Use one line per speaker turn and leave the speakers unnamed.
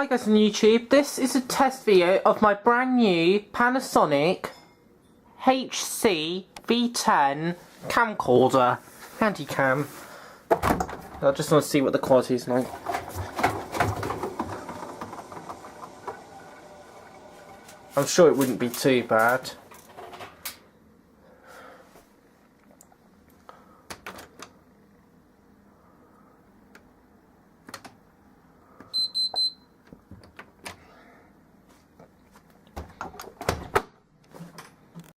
Hi guys on YouTube, this is a test video of my brand new Panasonic HC V10 camcorder, handycam. I just want to see what the quality is like. I'm sure it wouldn't be too bad.